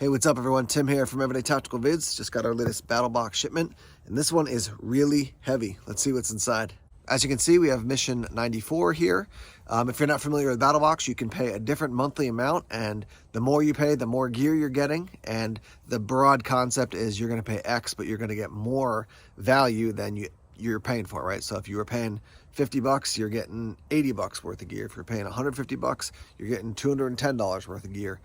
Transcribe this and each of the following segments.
Hey, what's up everyone? Tim here from Everyday Tactical Vids. Just got our latest BattlBox shipment, and this one is really heavy. Let's see what's inside. As you can see, we have mission 94 here. If you're not familiar with BattlBox, you can pay a different monthly amount, and the more you pay, the more gear you're getting. And the broad concept is you're going to pay X, but you're going to get more value than you're paying for, right? So if you were paying 50 bucks, you're getting 80 bucks worth of gear. If you're paying 150 bucks, you're getting $210 worth of gear.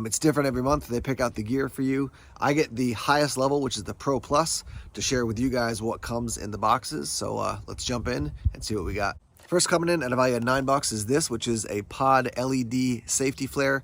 It's different every month. They pick out the gear for you. I get the highest level, which is the Pro Plus, to share with you guys what comes in the boxes. So let's jump in and see what we got. First coming in at a value of $9 is this, which is a pod LED safety flare.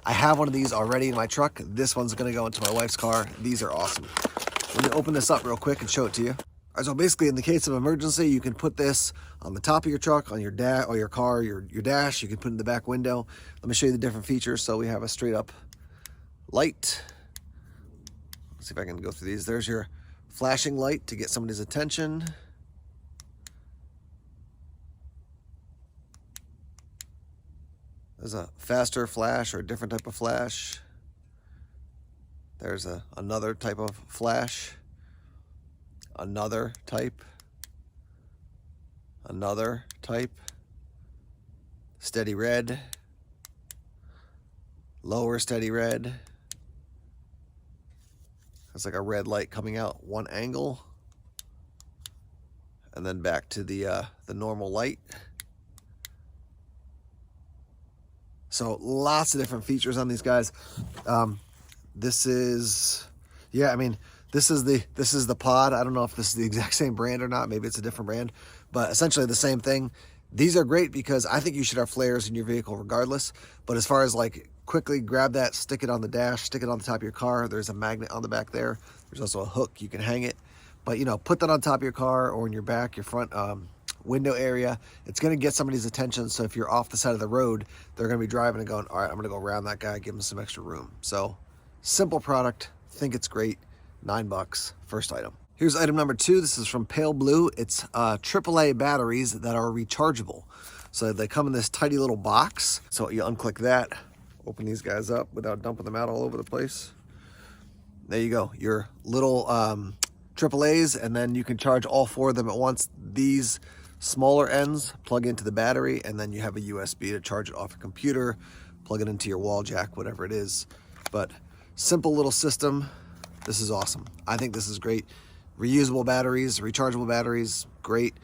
I have one of these already in my truck. This one's gonna go into my wife's car. These are awesome. Let me open this up real quick and show it to you. All right, so basically, in the case of emergency, you can put this on the top of your truck, on your or your car, your dash. You can put it in the back window. Let me show you the different features. So we have a straight up light. Let's see if I can go through these. There's your flashing light to get somebody's attention. There's a faster flash or a different type of flash. There's another type of flash. Another type, steady red, lower steady red. It's like a red light coming out one angle, and then back to the normal light. So lots of different features on these guys. This is, yeah, I mean, this is the pod. I don't know if this is the exact same brand or not. Maybe it's a different brand, but essentially the same thing. These are great because I think you should have flares in your vehicle regardless. But as far as like quickly grab that, stick it on the dash, stick it on the top of your car. There's a magnet on the back there. There's also a hook. You can hang it. But, you know, put that on top of your car or in your back, your front window area. It's going to get somebody's attention. So if you're off the side of the road, they're going to be driving and going, all right, I'm going to go around that guy, give him some extra room. So simple product. Think it's great. $9, first item. Here's item number 2. This is from Pale Blue. It's AAA batteries that are rechargeable. So they come in this tiny little box. So you unclick that, open these guys up without dumping them out all over the place. There you go, your little AAAs, and then you can charge all 4 of them at once. These smaller ends plug into the battery, and then you have a USB to charge it off your computer, plug it into your wall jack, whatever it is. But simple little system. This is awesome. I think this is great. Reusable batteries, rechargeable batteries, great.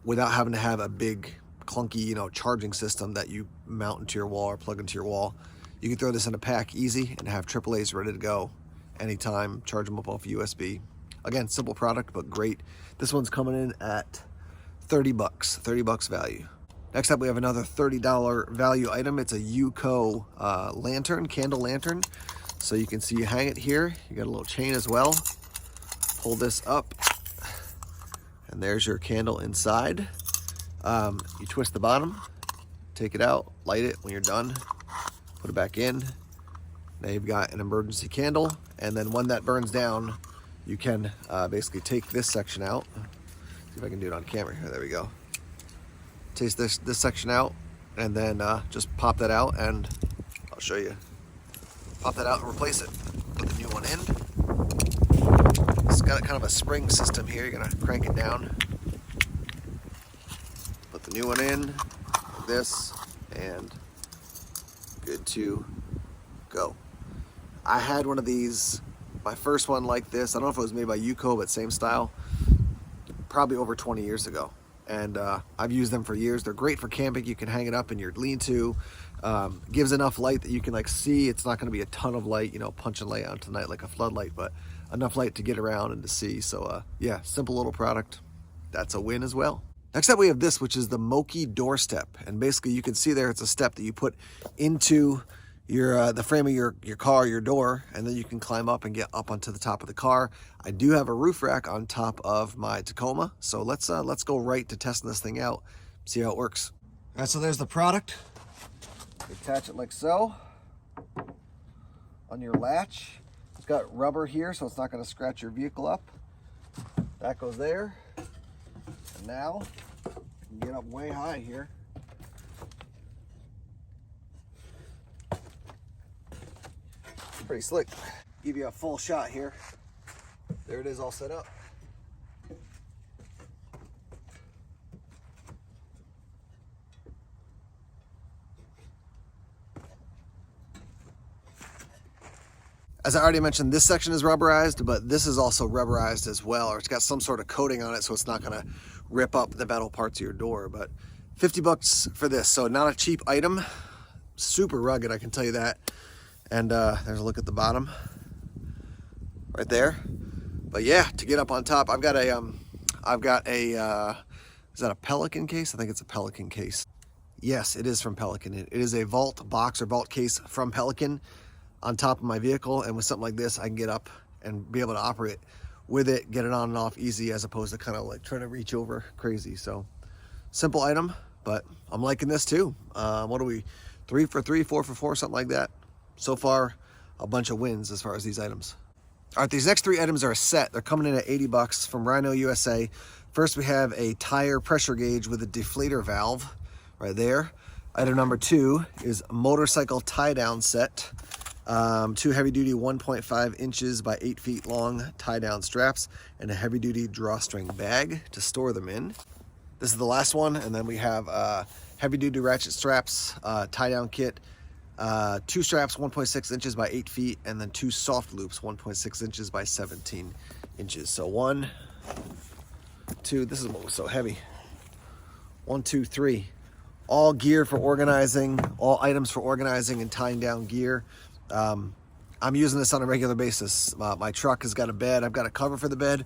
Without having to have a big clunky, charging system that you mount into your wall or plug into your wall. You can throw this in a pack easy and have AAAs ready to go anytime. Charge them up off USB. Again, simple product, but great. This one's coming in at $30, $30 value. Next up, we have another $30 value item. It's a UCO lantern, candle lantern. So you can see you hang it here. You got a little chain as well. Pull this up, and there's your candle inside. You twist the bottom, take it out, light it when you're done, put it back in. Now you've got an emergency candle, and then when that burns down, you can basically take this section out. See if I can do it on camera here. There we go. Take this section out, and then just pop that out, and I'll show you. Pop that out and replace it. Put the new one in. It's got kind of a spring system here. You're gonna crank it down. Put the new one in, like this, and good to go. I had one of these, my first one like this. I don't know if it was made by UCO, but same style, probably over 20 years ago. And I've used them for years. They're great for camping. You can hang it up in your lean-to. Gives enough light that you can see. It's not going to be a ton of light, punch and lay out tonight like a floodlight, but enough light to get around and to see. So yeah, simple little product. That's a win as well. Next up, we have this, which is the Moki doorstep. And basically you can see there, it's a step that you put into your the frame of your car, your door, and then you can climb up and get up onto the top of the car. I do have a roof rack on top of my Tacoma, so let's go right to testing this thing out, see how it works. All right, so there's the product. Attach it like so on your latch. It's got rubber here, so it's not going to scratch your vehicle up. That goes there, and now you can get up way high here. pretty slick. Give you a full shot here. There it is, all set up. As I already mentioned, this section is rubberized, but this is also rubberized as well, or it's got some sort of coating on it so it's not gonna rip up the metal parts of your door. But 50 bucks for this, so not a cheap item. Super rugged, I can tell you that. And there's a look at the bottom right there. But yeah, to get up on top, I've got a is that a Pelican case? I think it's a Pelican case. Yes, it is from Pelican. It is a vault box or vault case from Pelican on top of my vehicle, and with something like this, I can get up and be able to operate with it, get it on and off easy, as opposed to kind of like trying to reach over crazy. So simple item, but I'm liking this too. What are we, 3 for 3, 4 for 4, something like that. So far, a bunch of wins as far as these items. All right, these next 3 items are a set. They're coming in at 80 bucks from Rhino USA. First, we have a tire pressure gauge with a deflator valve right there. Item number 2 is a motorcycle tie-down set. 2 heavy-duty 1.5 inches by 8 feet long tie-down straps and a heavy-duty drawstring bag to store them in. This is the last one, and then we have heavy-duty ratchet straps, tie-down kit, 2 straps 1.6 inches by 8 feet, and then 2 soft loops 1.6 inches by 17 inches. So 1, 2, this is what was so heavy. 1, 2, 3. All gear for organizing, all items for organizing and tying down gear. I'm using this on a regular basis. My truck has got a bed. I've got a cover for the bed,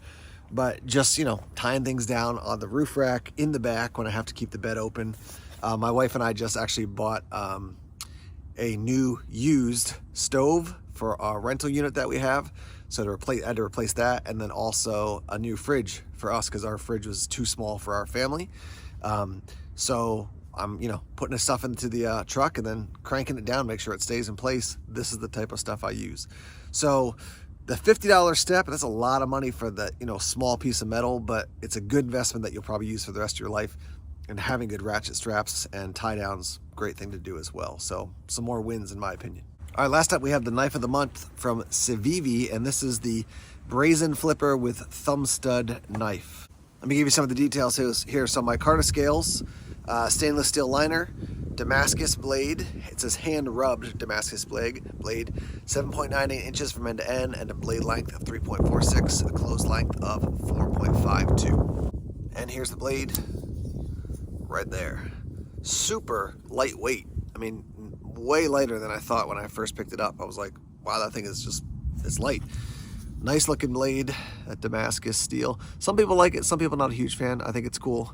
but just, you know, tying things down on the roof rack in the back when I have to keep the bed open. My wife and I just actually bought a new used stove for our rental unit that we have. So I had to replace that, and then also a new fridge for us because our fridge was too small for our family. So I'm, you know, putting the stuff into the truck and then cranking it down, make sure it stays in place. This is the type of stuff I use. So the $50 step, that's a lot of money for the, you know, small piece of metal, but it's a good investment that you'll probably use for the rest of your life. And having good ratchet straps and tie downs, great thing to do as well. So some more wins in my opinion. All right, last up we have the knife of the month from Civivi, and this is the brazen flipper with thumb stud knife. Let me give you some of the details here. So my Carta scales, stainless steel liner, Damascus blade. It says hand rubbed Damascus blade, 7.98 inches from end to end, and a blade length of 3.46, a closed length of 4.52. And here's the blade right there. Super lightweight. I mean, way lighter than I thought when I first picked it up. I was like, wow, that thing is just, it's light. Nice looking blade, that Damascus steel. Some people like it, some people not a huge fan. I think it's cool.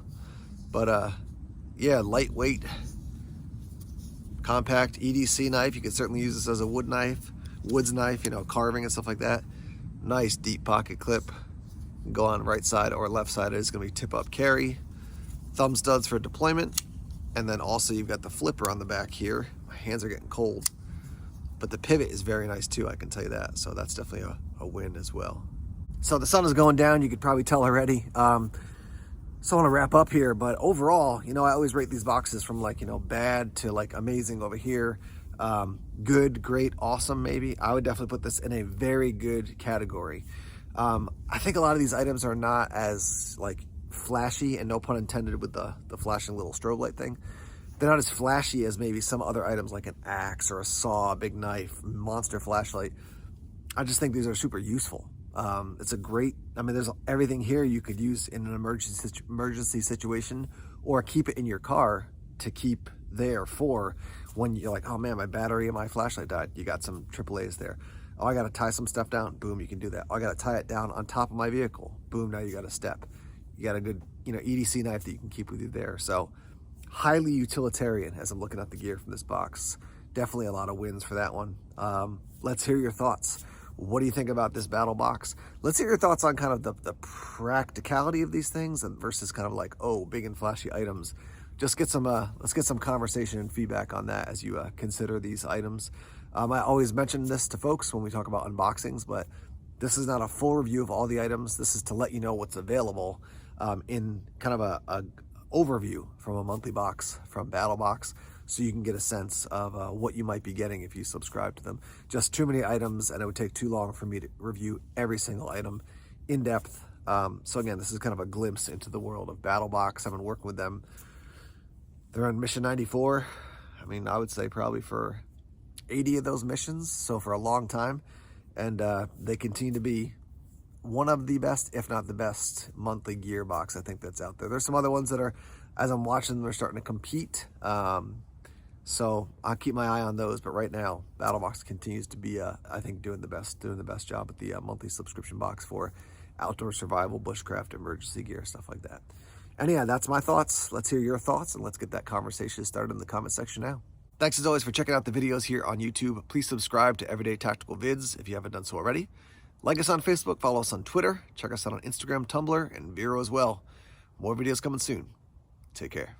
But yeah, lightweight, compact EDC knife. You could certainly use this as a woods knife, you know, carving and stuff like that. Nice deep pocket clip. Go on right side or left side. It's gonna be tip up carry. Thumb studs for deployment. And then also you've got the flipper on the back here. My hands are getting cold. But the pivot is very nice too, I can tell you that. So that's definitely a win as well. So the sun is going down, you could probably tell already. So I want to wrap up here, but overall, you know, I always rate these boxes from like, you know, bad to like amazing over here. Good, great, awesome maybe. I would definitely put this in a very good category. I think a lot of these items are not as like flashy, and no pun intended with the flashing little strobe light thing. They're not as flashy as maybe some other items like an axe or a saw, a big knife, monster flashlight. I just think these are super useful. It's a great, I mean, there's everything here you could use in an emergency situation, or keep it in your car to keep there for when you're like, oh man, my battery and my flashlight died. You got some AAAs there. Oh, I got to tie some stuff down. Boom, you can do that. Oh, I got to tie it down on top of my vehicle. Boom, now you got a step. You got a good, you know, EDC knife that you can keep with you there. So highly utilitarian as I'm looking at the gear from this box. Definitely a lot of wins for that one. Let's hear your thoughts. What do you think about this BattlBox? Let's hear your thoughts on kind of the practicality of these things versus kind of like, oh, big and flashy items. Just get some, let's get some conversation and feedback on that as you consider these items. I always mention this to folks when we talk about unboxings, but this is not a full review of all the items. This is to let you know what's available in kind of a overview from a monthly box from BattlBox. so you can get a sense of what you might be getting if you subscribe to them. Just too many items, and it would take too long for me to review every single item in depth. So again, this is kind of a glimpse into the world of BattlBox. I've been working with them. They're on mission 94. I mean, I would say probably for 80 of those missions, so for a long time. And they continue to be one of the best, if not the best, monthly gear box I think that's out there. There's some other ones that are, as I'm watching them, they're starting to compete. So I'll keep my eye on those. But right now, BattlBox continues to be, I think, doing the best job with the monthly subscription box for outdoor survival, bushcraft, emergency gear, stuff like that. And yeah, that's my thoughts. Let's hear your thoughts, and let's get that conversation started in the comment section now. Thanks as always for checking out the videos here on YouTube. Please subscribe to Everyday Tactical Vids if you haven't done so already. Like us on Facebook, follow us on Twitter, check us out on Instagram, Tumblr, and Vero as well. More videos coming soon. Take care.